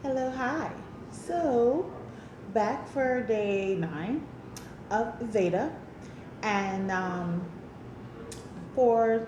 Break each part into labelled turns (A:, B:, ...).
A: Hello, hi. So, back for day 9 of VEDA, and for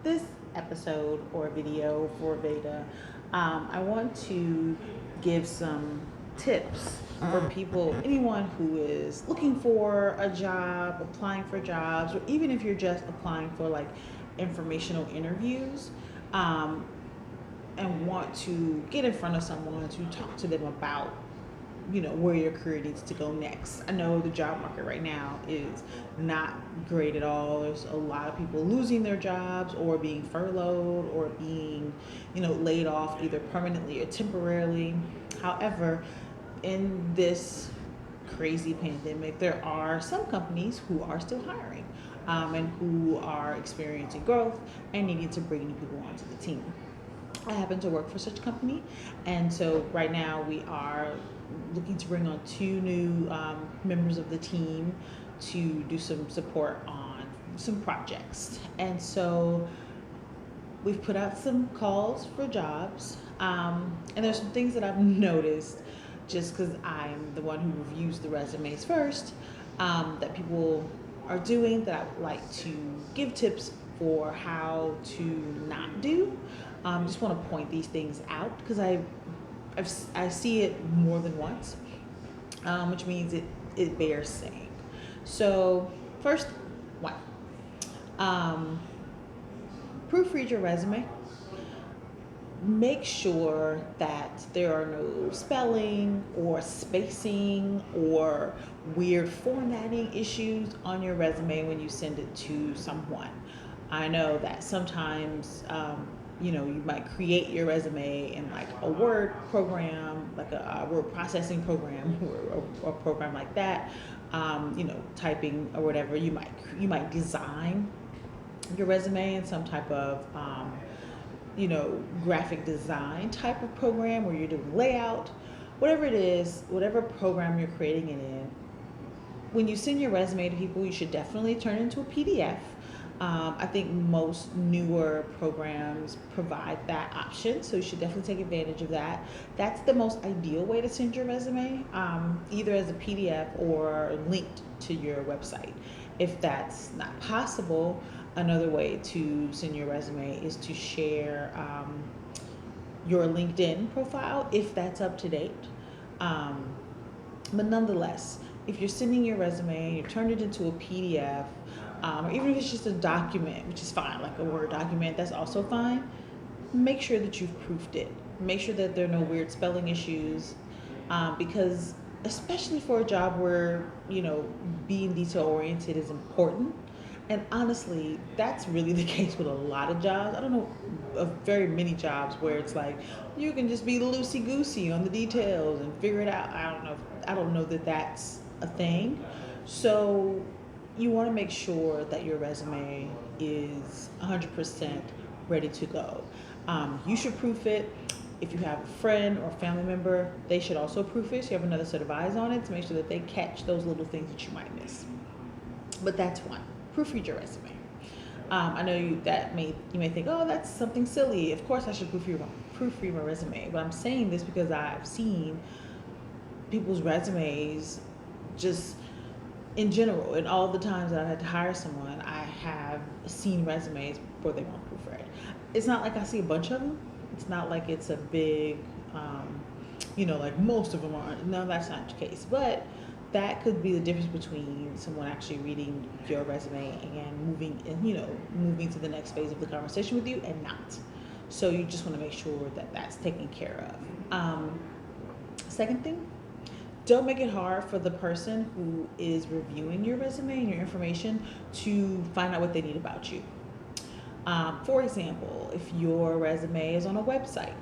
A: this episode or video for VEDA, I want to give some tips for people, anyone who is looking for a job, applying for jobs, or even if you're just applying for like informational interviews. Um, and want to get in front of someone to talk to them about where your career needs to go next. I know the job market right now is not great at all. There's a lot of people losing their jobs or being furloughed or being laid off either permanently or temporarily. However, in this crazy pandemic, there are some companies who are still hiring, and who are experiencing growth and needing to bring new people onto the team. I happen to work for such a company, and so right now we are looking to bring on two new members of the team to do some support on some projects. And so we've put out some calls for jobs, and there's some things that I've noticed just because I'm the one who reviews the resumes first, that people are doing that I would like to give tips for how to not do. Just want to point these things out because I see it more than once, which means it bears saying. So first one, um, proofread your resume. Make sure that there are no spelling or spacing or weird formatting issues on your resume when you send it to someone. I know that sometimes, you might create your resume in like a Word program, like a word processing program, or a program like that. Typing or whatever. You might design your resume in some type of graphic design type of program where you're doing layout, whatever it is, whatever program you're creating it in. When you send your resume to people, you should definitely turn it into a PDF. I think most newer programs provide that option, so you should definitely take advantage of that. That's the most ideal way to send your resume, either as a PDF or linked to your website. If that's not possible, another way to send your resume is to share your LinkedIn profile if that's up to date. Um, but nonetheless, if you're sending your resume and you turn it into a PDF, or even if it's just a document, which is fine, like a Word document, that's also fine. Make sure that you've proofed it. Make sure that there are no weird spelling issues, because especially for a job where being detail oriented is important. And honestly, that's really the case with a lot of jobs. I don't know of very many jobs where it's like you can just be loosey goosey on the details and figure it out. I don't know that that's a thing. So you want to make sure that your resume is 100% ready to go. You should proof it. If you have a friend or family member, they should also proof it, so you have another set of eyes on it to make sure that they catch those little things that you might miss. But that's one. Proofread your resume. I know you may think, oh, that's something silly. Of course, I should proofread my resume. But I'm saying this because I've seen people's resumes just in general, in all the times that I've had to hire someone, I have seen resumes before they weren't proofread. It's not like I see a bunch of them. It's not like it's a big, like most of them are. No, that's not the case. But that could be the difference between someone actually reading your resume and moving to the next phase of the conversation with you and not. So you just want to make sure that that's taken care of. Second thing, don't make it hard for the person who is reviewing your resume and your information to find out what they need about you. For example, if your resume is on a website,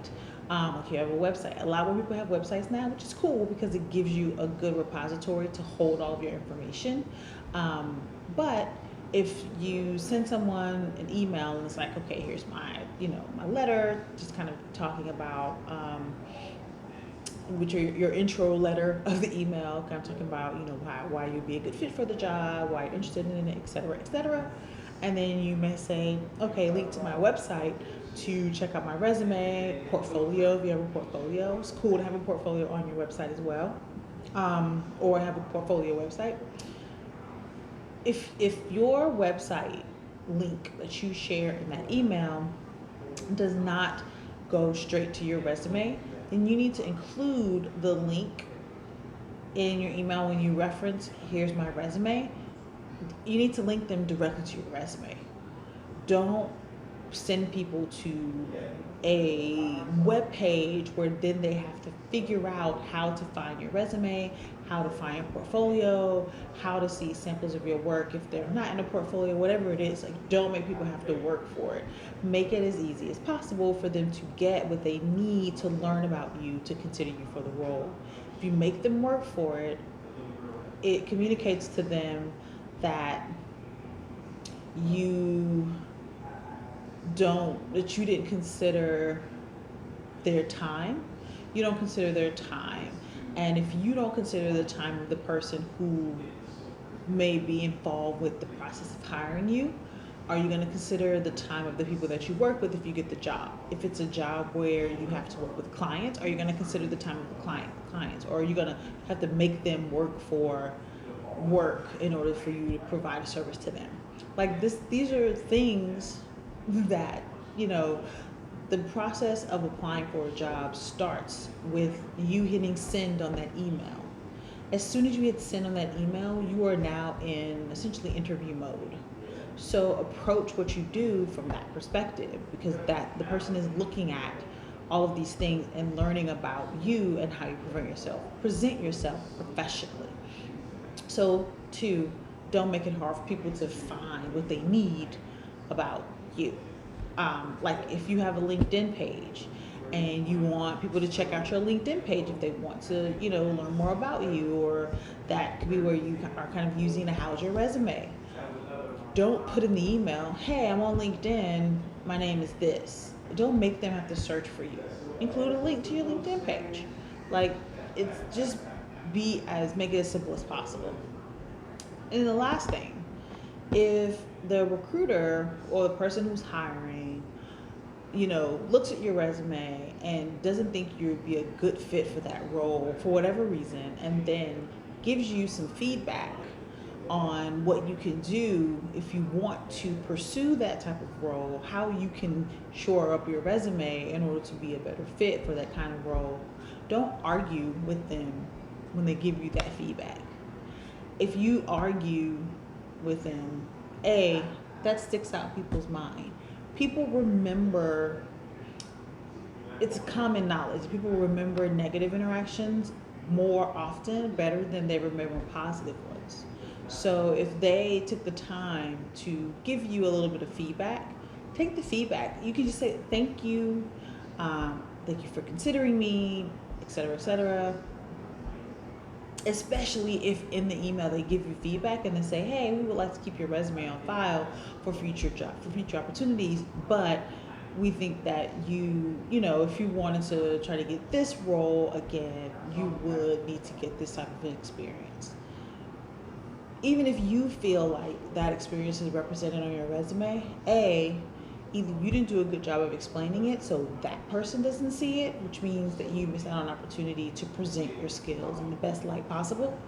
A: if you have a website, a lot more people have websites now, which is cool because it gives you a good repository to hold all of your information. But if you send someone an email and it's like, okay, here's my letter, just kind of talking about, which are your intro letter of the email, kind of talking about, why you'd be a good fit for the job, why you're interested in it, et cetera, et cetera. And then you may say, okay, link to my website. to check out my resume, portfolio. If you have a portfolio, it's cool to have a portfolio on your website as well, or have a portfolio website. If your website link that you share in that email does not go straight to your resume, then you need to include the link in your email when you reference, here's my resume. You need to link them directly to your resume. Don't send people to a web page where then they have to figure out how to find your resume, how to find your portfolio, how to see samples of your work if they're not in a portfolio, whatever it is. Like, don't make people have to work for it. Make it as easy as possible for them to get what they need to learn about you, to consider you for the role. If you make them work for it, it communicates to them that you didn't consider their time. You don't consider their time. And if you don't consider the time of the person who may be involved with the process of hiring you, are you going to consider the time of the people that you work with if you get the job? If it's a job where you have to work with clients, are you going to consider the time of the clients? Or are you going to have to make them work in order for you to provide a service to them? Like this, these are things that, the process of applying for a job starts with you hitting send on that email. As soon as you hit send on that email, you are now in essentially interview mode. So approach what you do from that perspective, because that the person is looking at all of these things and learning about you and how you present yourself professionally. So 2, don't make it hard for people to find what they need about you. Like if you have a LinkedIn page and you want people to check out your LinkedIn page if they want to, learn more about you, or that could be where you are kind of using a how's your resume. Don't put in the email, hey, I'm on LinkedIn, my name is this. Don't make them have to search for you. Include a link to your LinkedIn page. Like, it's just make it as simple as possible. And the last thing, if the recruiter or the person who's hiring, looks at your resume and doesn't think you'd be a good fit for that role for whatever reason, and then gives you some feedback on what you can do if you want to pursue that type of role, how you can shore up your resume in order to be a better fit for that kind of role, don't argue with them when they give you that feedback. If you argue with them, that sticks out in people's mind. People remember, it's common knowledge, people remember negative interactions more often, better than they remember positive ones. So if they took the time to give you a little bit of feedback, take the feedback. You can just say, thank you for considering me, etc., etc. Especially if in the email they give you feedback and they say, hey, we would like to keep your resume on file for future opportunities, but we think that if you wanted to try to get this role again, you would need to get this type of experience. Even if you feel like that experience is represented on your resume, either you didn't do a good job of explaining it so that person doesn't see it, which means that you missed out on an opportunity to present your skills in the best light possible,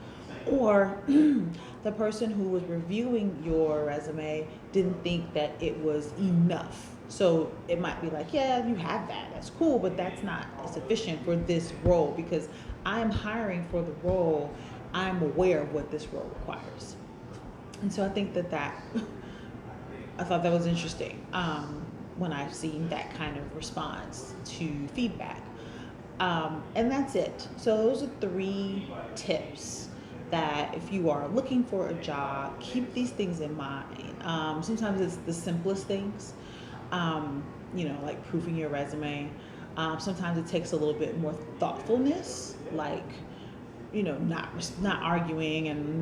A: or the person who was reviewing your resume didn't think that it was enough. So it might be like, yeah, you have that's cool, but that's not sufficient for this role, because I'm hiring for the role. I'm aware of what this role requires. And so I think I thought that was interesting when I've seen that kind of response to feedback. And that's it. So those are 3 tips that if you are looking for a job, keep these things in mind. Sometimes it's the simplest things, like proofing your resume. Sometimes it takes a little bit more thoughtfulness, like not arguing and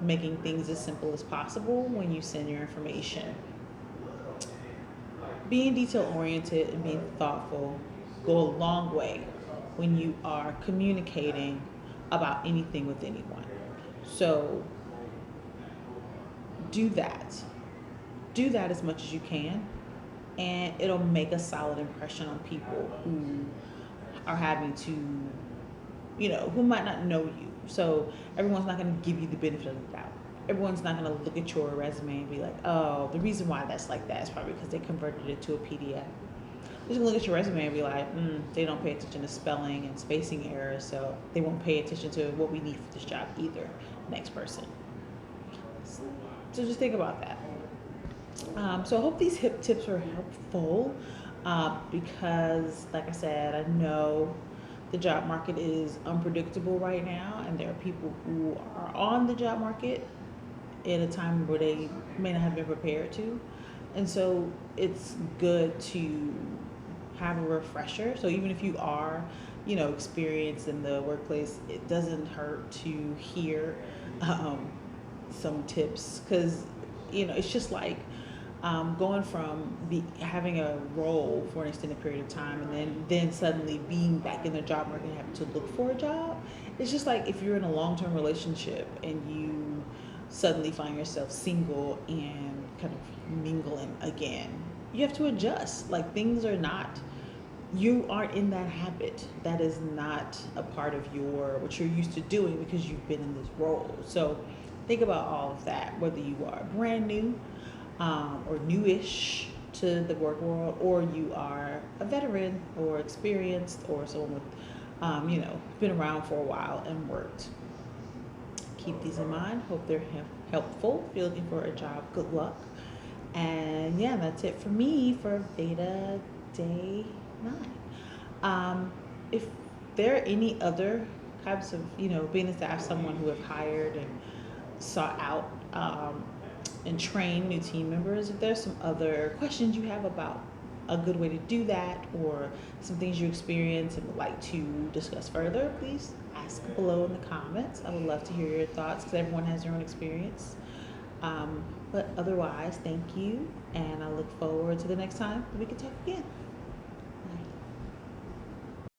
A: making things as simple as possible when you send your information. Being detail oriented and being thoughtful go a long way when you are communicating about anything with anyone. So do that as much as you can. and it'll make a solid impression on people who are having to, who might not know you. So everyone's not going to give you the benefit of the doubt. Everyone's not going to look at your resume and be like, oh, the reason why that's like that is probably because they converted it to a PDF. They're just gonna look at your resume and be like, they don't pay attention to spelling and spacing errors, so they won't pay attention to what we need for this job either. Next person. So just think about that. So I hope these hip tips were helpful, because, like I said, I know the job market is unpredictable right now, and there are people who are on the job market at a time where they may not have been prepared to. And so it's good to have a refresher. So even if you are, experienced in the workplace, it doesn't hurt to hear some tips, because it's just like going from having a role for an extended period of time and then suddenly being back in the job market and having to look for a job. It's just like if you're in a long-term relationship and you suddenly find yourself single and kind of mingling again, you have to adjust. Like, things are not, you aren't in that habit. That is not a part of what you're used to doing because you've been in this role. So think about all of that, whether you are brand new or newish to the work world, or you are a veteran or experienced, or someone with, been around for a while and worked. Keep these in mind. Hope they're helpful. If you're looking for a job, good luck. And yeah, that's it for me for VEDA Day 9. If there are any other types of, being a staff, someone who have hired and sought out and trained new team members, if there's some other questions you have about a good way to do that, or some things you experience and would like to discuss further, please ask below in the comments. I would love to hear your thoughts, because everyone has their own experience. But otherwise, thank you, and I look forward to the next time we can talk again.